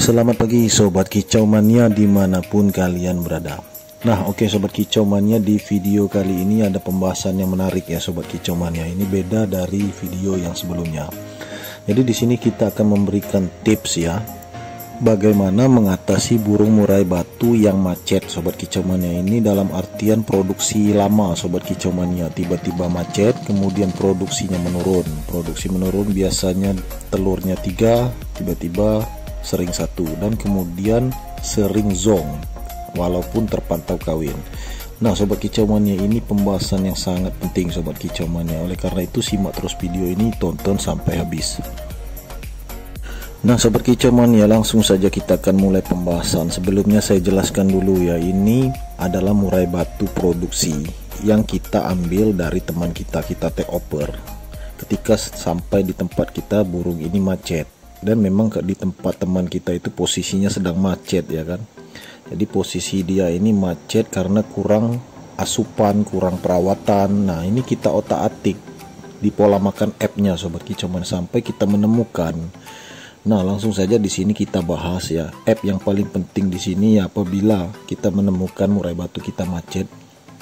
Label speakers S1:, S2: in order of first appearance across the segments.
S1: Selamat pagi Sobat Kicau Mania dimanapun kalian berada. Nah oke Sobat Kicau Mania, di video kali ini ada pembahasan yang menarik ya Sobat Kicau Mania. Ini beda dari video yang sebelumnya. Jadi di sini kita akan memberikan tips ya, bagaimana mengatasi burung murai batu yang macet Sobat Kicau Mania. Ini dalam artian produksi lama Sobat Kicau Mania, tiba-tiba macet kemudian produksinya menurun. Produksi menurun biasanya telurnya 3, tiba-tiba sering 1, dan kemudian sering zong walaupun terpantau kawin. Nah Sobat Kicau Mania, ini pembahasan yang sangat penting Sobat Kicau Mania. Oleh karena itu simak terus video ini, tonton sampai habis. Nah Sobat Kicau Mania, langsung saja kita akan mulai pembahasan. Sebelumnya saya jelaskan dulu ya, ini adalah murai batu produksi yang kita ambil dari teman kita take over. Ketika sampai di tempat kita, burung ini macet. Dan memang di tempat teman kita itu posisinya sedang macet ya kan. Jadi posisi dia ini macet karena kurang asupan, kurang perawatan. Nah ini kita otak-atik di pola makan app-nya Sobat Kicau Mania sampai kita menemukan. Nah langsung saja di sini kita bahas ya, app yang paling penting di sini ya, apabila kita menemukan murai batu kita macet,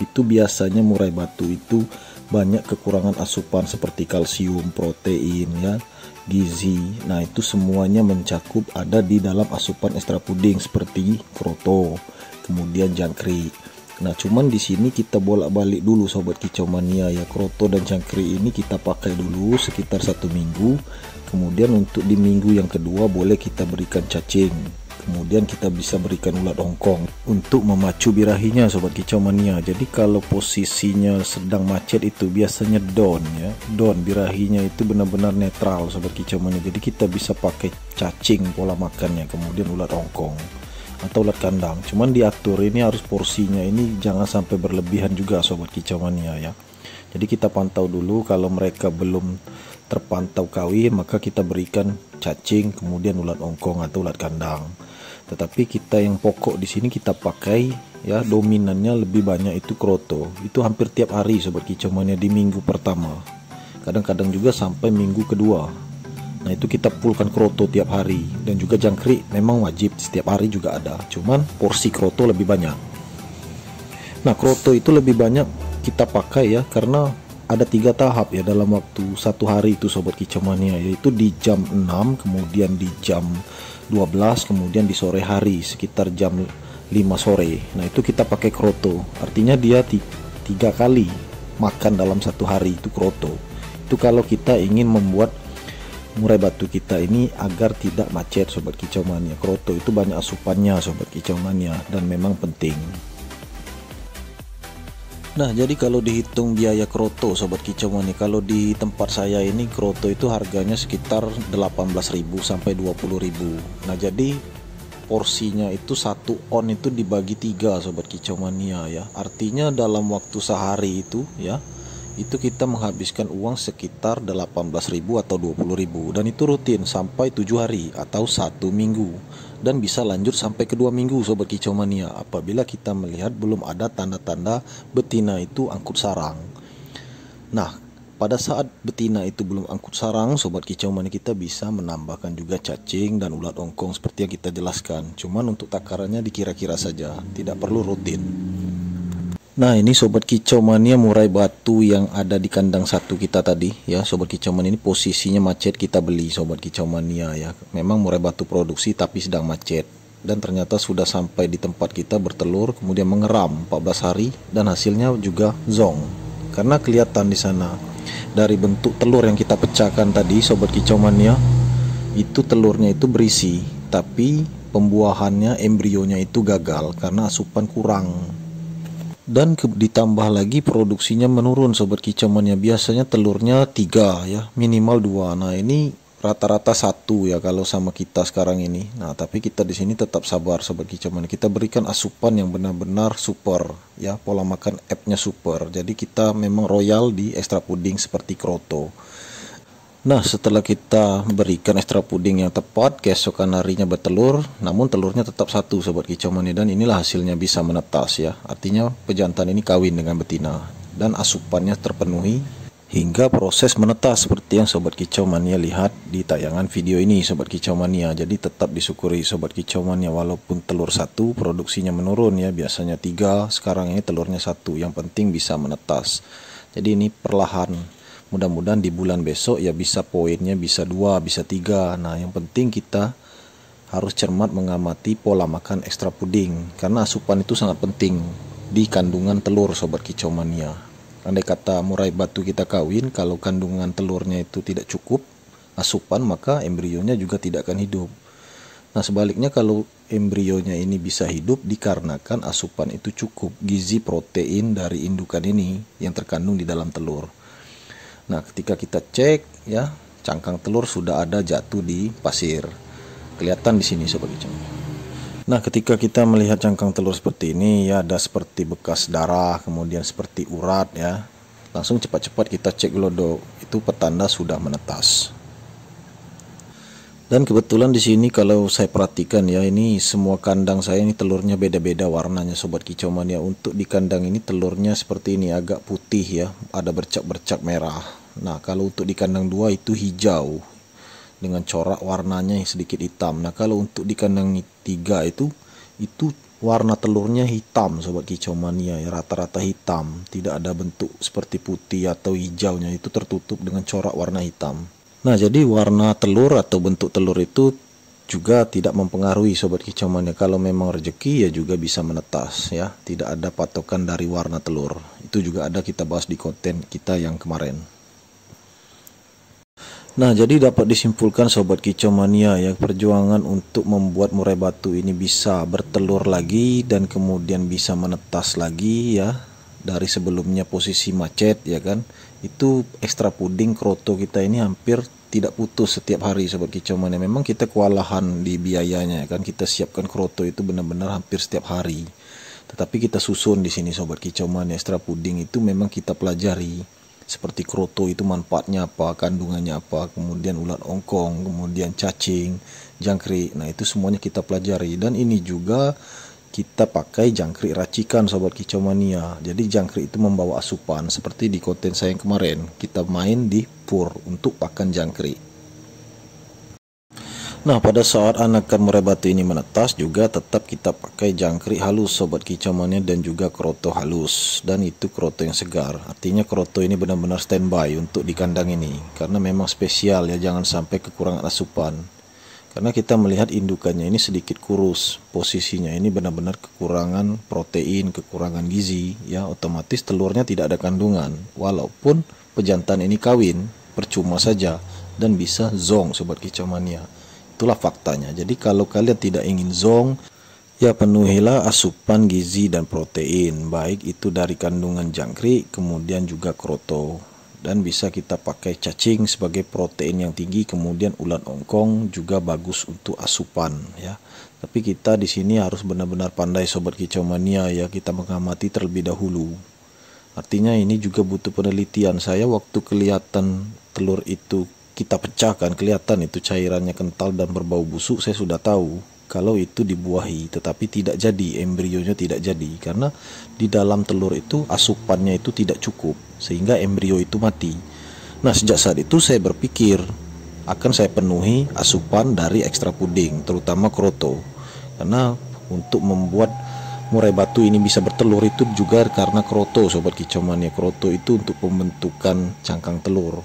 S1: itu biasanya murai batu itu banyak kekurangan asupan seperti kalsium, protein ya, gizi. Nah itu semuanya mencakup ada di dalam asupan ekstra puding seperti kroto, kemudian jangkrik. Nah cuman di sini kita bolak-balik dulu Sobat Kicau Mania ya, kroto dan jangkrik ini kita pakai dulu sekitar 1 minggu. Kemudian untuk di minggu yang kedua boleh kita berikan cacing, kemudian kita bisa berikan ulat hongkong untuk memacu birahinya Sobat Kicau Mania. Jadi kalau posisinya sedang macet itu biasanya down ya, down, birahinya itu benar-benar netral Sobat Kicau Mania. Jadi kita bisa pakai cacing pola makannya, kemudian ulat hongkong atau ulat kandang. Cuman diatur ini harus porsinya ini jangan sampai berlebihan juga Sobat Kicau Mania ya. Jadi kita pantau dulu, kalau mereka belum terpantau kawin maka kita berikan cacing, kemudian ulat hongkong atau ulat kandang. Tetapi kita yang pokok di sini kita pakai ya, dominannya lebih banyak itu kroto. Itu hampir tiap hari Sobat Kicau Mania di minggu pertama. Kadang-kadang juga sampai minggu kedua. Nah itu kita pulkan kroto tiap hari, dan juga jangkrik memang wajib setiap hari juga ada. Cuman porsi kroto lebih banyak. Nah kroto itu lebih banyak kita pakai ya, karena ada 3 tahap ya dalam waktu 1 hari itu Sobat Kicau Mania, yaitu di jam 6, kemudian di jam 12, kemudian di sore hari sekitar jam 5 sore. Nah itu kita pakai kroto, artinya dia 3 kali makan dalam 1 hari itu kroto. Itu kalau kita ingin membuat murai batu kita ini agar tidak macet Sobat Kicau Mania. Kroto itu banyak asupannya Sobat Kicau Mania dan memang penting. Nah jadi kalau dihitung biaya kroto Sobat Kicau Mania, kalau di tempat saya ini kroto itu harganya sekitar 18.000 sampai 20.000. Nah jadi porsinya itu 1 on itu dibagi 3 Sobat Kicau Mania ya. Artinya dalam waktu sehari itu ya, itu kita menghabiskan uang sekitar 18.000 atau 20.000, dan itu rutin sampai 7 hari atau 1 minggu, dan bisa lanjut sampai ke 2 minggu Sobat Kicau Mania apabila kita melihat belum ada tanda-tanda betina itu angkut sarang. Nah pada saat betina itu belum angkut sarang Sobat Kicau Mania, kita bisa menambahkan juga cacing dan ulat hongkong seperti yang kita jelaskan. Cuman untuk takarannya dikira-kira saja, tidak perlu rutin. Nah ini Sobat Kicau Mania, murai batu yang ada di kandang 1 kita tadi ya Sobat Kicau Mania, ini posisinya macet kita beli Sobat Kicau Mania ya. Memang murai batu produksi tapi sedang macet, dan ternyata sudah sampai di tempat kita bertelur, kemudian mengeram 14 hari dan hasilnya juga zong. Karena kelihatan di sana dari bentuk telur yang kita pecahkan tadi Sobat Kicau Mania, itu telurnya itu berisi tapi pembuahannya, embrionya itu gagal karena asupan kurang. Dan ditambah lagi produksinya menurun Sobat Kicau Mania, biasanya telurnya 3 ya, minimal 2. Nah ini rata-rata 1 ya kalau sama kita sekarang ini. Nah tapi kita di sini tetap sabar Sobat Kicau Mania, kita berikan asupan yang benar-benar super ya, pola makan app-nya super. Jadi kita memang royal di ekstra puding seperti kroto. Nah setelah kita berikan ekstra puding yang tepat, keesokan harinya bertelur, namun telurnya tetap 1 Sobat Kicau Mania, dan inilah hasilnya bisa menetas ya. Artinya pejantan ini kawin dengan betina dan asupannya terpenuhi hingga proses menetas seperti yang Sobat Kicau Mania lihat di tayangan video ini Sobat Kicau Mania. Jadi tetap disyukuri Sobat Kicau Mania, walaupun telur satu produksinya menurun ya, biasanya 3, sekarang ini telurnya 1, yang penting bisa menetas. Jadi ini perlahan, mudah-mudahan di bulan besok ya bisa poinnya bisa 2, bisa 3. Nah yang penting kita harus cermat mengamati pola makan ekstra puding, karena asupan itu sangat penting di kandungan telur Sobat Kicau Mania. Andai kata murai batu kita kawin, kalau kandungan telurnya itu tidak cukup asupan, maka embrionya juga tidak akan hidup. Nah sebaliknya, kalau embrionya ini bisa hidup dikarenakan asupan itu cukup gizi protein dari indukan ini yang terkandung di dalam telur. Nah ketika kita cek ya, cangkang telur sudah ada jatuh di pasir, kelihatan di sini Sobat Kicau. Nah ketika kita melihat cangkang telur seperti ini ya, ada seperti bekas darah, kemudian seperti urat ya, langsung cepat-cepat kita cek lodo, itu petanda sudah menetas. Dan kebetulan di sini kalau saya perhatikan ya, ini semua kandang saya ini telurnya beda-beda warnanya Sobat Kicau Mania. Untuk di kandang ini telurnya seperti ini, agak putih ya, ada bercak-bercak merah. Nah kalau untuk di kandang 2 itu hijau dengan corak warnanya yang sedikit hitam. Nah kalau untuk di kandang 3 itu warna telurnya hitam Sobat Kicau Mania ya, rata-rata hitam, tidak ada bentuk seperti putih atau hijaunya, itu tertutup dengan corak warna hitam. Nah jadi warna telur atau bentuk telur itu juga tidak mempengaruhi Sobat Kicau Mania. Kalau memang rezeki ya juga bisa menetas ya, tidak ada patokan dari warna telur. Itu juga ada kita bahas di konten kita yang kemarin. Nah jadi dapat disimpulkan Sobat Kicau Mania ya, perjuangan untuk membuat murai batu ini bisa bertelur lagi dan kemudian bisa menetas lagi ya, dari sebelumnya posisi macet ya kan, itu ekstra puding kroto kita ini hampir tidak putus setiap hari Sobat Kicau Mania. Memang kita kewalahan di biayanya ya kan, kita siapkan kroto itu benar-benar hampir setiap hari, tetapi kita susun di sini Sobat Kicau Mania. Ekstra puding itu memang kita pelajari, seperti kroto itu manfaatnya apa, kandungannya apa, kemudian ulat ongkong, kemudian cacing, jangkrik. Nah itu semuanya kita pelajari, dan ini juga kita pakai jangkrik racikan Sobat Kicau Mania. Jadi jangkrik itu membawa asupan, seperti di konten saya yang kemarin, kita main di pur untuk pakan jangkrik. Nah pada saat anakan murai batu ini menetas juga tetap kita pakai jangkrik halus Sobat Kicau Mania dan juga kroto halus, dan itu kroto yang segar. Artinya kroto ini benar-benar standby untuk di kandang ini, karena memang spesial ya, jangan sampai kekurangan asupan. Karena kita melihat indukannya ini sedikit kurus, posisinya ini benar-benar kekurangan protein, kekurangan gizi ya, otomatis telurnya tidak ada kandungan. Walaupun pejantan ini kawin, percuma saja dan bisa zong Sobat Kicau Mania. Itulah faktanya. Jadi kalau kalian tidak ingin zong, ya penuhilah asupan gizi dan protein, baik itu dari kandungan jangkrik kemudian juga kroto, dan bisa kita pakai cacing sebagai protein yang tinggi, kemudian ulat ongkong juga bagus untuk asupan ya. Tapi kita di sini harus benar-benar pandai Sobat Kicau Mania ya, kita mengamati terlebih dahulu. Artinya ini juga butuh penelitian. Saya waktu kelihatan telur itu kita pecahkan, kelihatan itu cairannya kental dan berbau busuk, saya sudah tahu kalau itu dibuahi, tetapi tidak jadi, embrionya tidak jadi, karena di dalam telur itu asupannya itu tidak cukup, sehingga embrio itu mati. Nah sejak saat itu saya berpikir akan saya penuhi asupan dari ekstra puding, terutama kroto, karena untuk membuat murai batu ini bisa bertelur itu juga karena kroto Sobat Kicau Mania. Kroto itu untuk pembentukan cangkang telur,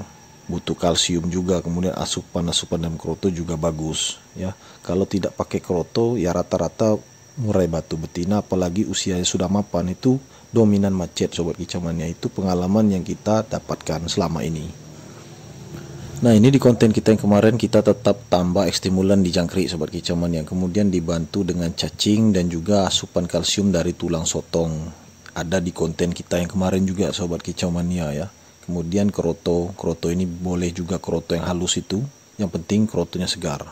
S1: butuh kalsium juga, kemudian asupan dalam kroto juga bagus ya. Kalau tidak pakai kroto ya rata-rata murai batu betina, apalagi usianya sudah mapan, itu dominan macet Sobat Kicau Mania. Itu pengalaman yang kita dapatkan selama ini. Nah ini di konten kita yang kemarin kita tetap tambah ekstimulan di jangkrik Sobat Kicau Mania, kemudian dibantu dengan cacing dan juga asupan kalsium dari tulang sotong, ada di konten kita yang kemarin juga Sobat Kicau Mania ya. Kemudian kroto ini boleh juga kroto yang halus itu, yang penting krotonya segar.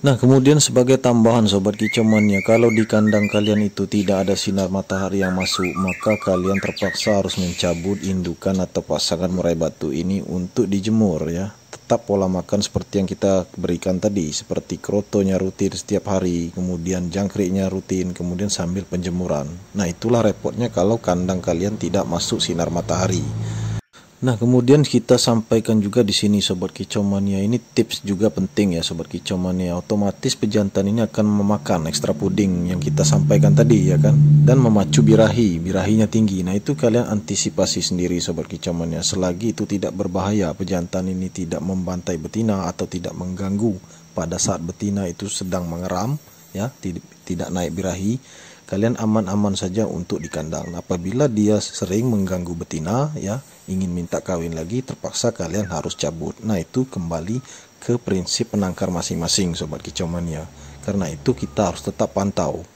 S1: Nah, kemudian sebagai tambahan sobat kicau mania, kalau di kandang kalian itu tidak ada sinar matahari yang masuk, maka kalian terpaksa harus mencabut indukan atau pasangan murai batu ini untuk dijemur ya. Tetap pola makan seperti yang kita berikan tadi, seperti krotonya rutin setiap hari, kemudian jangkriknya rutin, kemudian sambil penjemuran. Nah, itulah repotnya kalau kandang kalian tidak masuk sinar matahari. Nah, kemudian kita sampaikan juga di sini sobat kicau mania, ini tips juga penting ya sobat kicau mania. Otomatis pejantan ini akan memakan ekstra puding yang kita sampaikan tadi ya kan, dan memacu birahinya tinggi. Nah, itu kalian antisipasi sendiri sobat kicau mania. Selagi itu tidak berbahaya, pejantan ini tidak membantai betina atau tidak mengganggu pada saat betina itu sedang mengeram ya, tidak naik birahi, kalian aman-aman saja untuk di kandang. Apabila dia sering mengganggu betina ya, ingin minta kawin lagi, terpaksa kalian harus cabut. Nah, itu kembali ke prinsip penangkar masing-masing sobat kicau mania. Karena itu kita harus tetap pantau.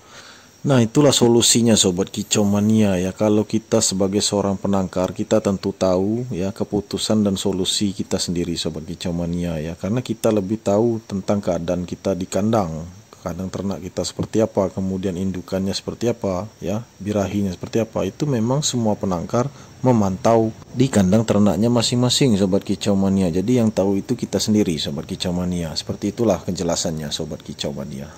S1: Nah, itulah solusinya sobat kicau mania ya. Kalau kita sebagai seorang penangkar, kita tentu tahu ya keputusan dan solusi kita sendiri sobat kicau mania ya. Karena kita lebih tahu tentang keadaan kita di kandang ternak kita seperti apa, kemudian indukannya seperti apa ya, birahinya seperti apa. Itu memang semua penangkar memantau di kandang ternaknya masing-masing sobat kicau mania. Jadi yang tahu itu kita sendiri sobat kicau mania. Seperti itulah penjelasannya sobat kicau mania.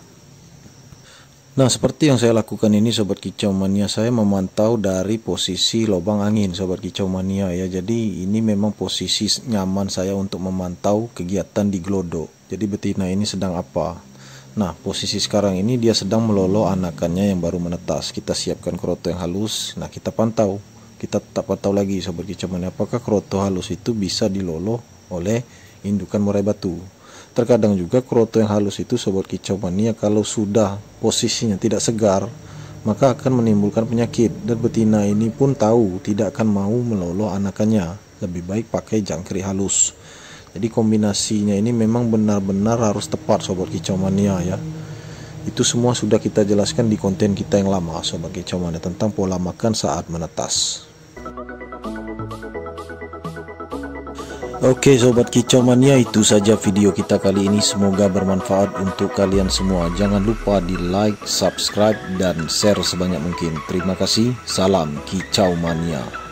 S1: Nah, seperti yang saya lakukan ini sobat kicau mania, saya memantau dari posisi lubang angin sobat kicau mania ya. Jadi ini memang posisi nyaman saya untuk memantau kegiatan di glodok. Jadi betina ini sedang apa. Nah, posisi sekarang ini dia sedang melolo anakannya yang baru menetas. Kita siapkan kroto yang halus. Nah, kita pantau. Kita tetap pantau lagi sobat kicau mania, apakah kroto halus itu bisa dilolo oleh indukan murai batu. Terkadang juga kroto yang halus itu sobat kicau mania kalau sudah posisinya tidak segar, maka akan menimbulkan penyakit, dan betina ini pun tahu tidak akan mau melolo anakannya. Lebih baik pakai jangkrik halus. Jadi kombinasinya ini memang benar-benar harus tepat sobat kicau mania ya. Itu semua sudah kita jelaskan di konten kita yang lama sobat kicau mania tentang pola makan saat menetas. Oke sobat kicau mania, itu saja video kita kali ini. Semoga bermanfaat untuk kalian semua. Jangan lupa di like, subscribe, dan share sebanyak mungkin. Terima kasih. Salam kicau mania.